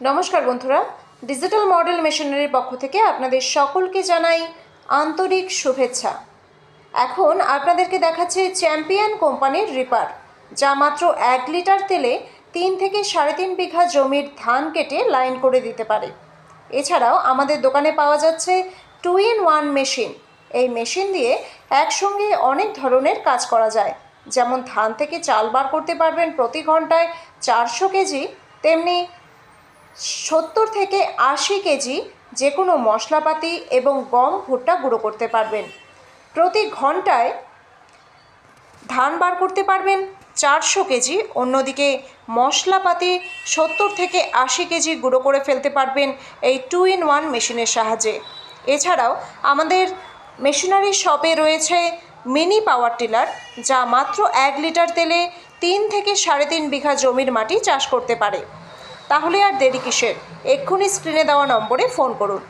নমস্কার বন্ধুরা, digital model মেশিনারির পক্ষ থেকে আপনাদের সকলকে জানাই আন্তরিক শুভেচ্ছা। এখন আপনাদেরকে দেখাচ্ছে চ্যাম্পিয়ন কোম্পানির রিপার, যা মাত্র 1 লিটার তেলে 3 থেকে 3.5 বিঘা জমির ধান কেটে লাইন করে দিতে পারে। এছাড়াও আমাদের দোকানে পাওয়া যাচ্ছে 2-in-1 মেশিন। এই মেশিন দিয়ে একসঙ্গে অনেক ধরনের কাজ করা যায়, যেমন ধান থেকে চাল বার করতে পারবেন প্রতি ঘন্টায় 400 কেজি, তেমনি 70 থেকে 80 কেজি যে কোনো মশলাপাতি এবং গম ভুট্টা গুঁড়ো করতে পারবেন। প্রতি ঘন্টায় ধান বার করতে পারবেন 400 কেজি, অন্যদিকে মশলাপাতি 70 থেকে 80 কেজি গুঁড়ো করে ফেলতে পারবেন এই 2-in-1 মেশিনের সাহায্যে। এছাড়াও আমাদের মেশিনারি শপে রয়েছে মিনি পাওয়ার টিলার, যা মাত্র 1 লিটার তেলে 3 থেকে 3.5 বিঘা জমির মাটি চাষ করতে পারে। তাহলে আর দেরি কিসের, এক্ষুনি স্ক্রিনে দেওয়া নম্বরে ফোন করুন।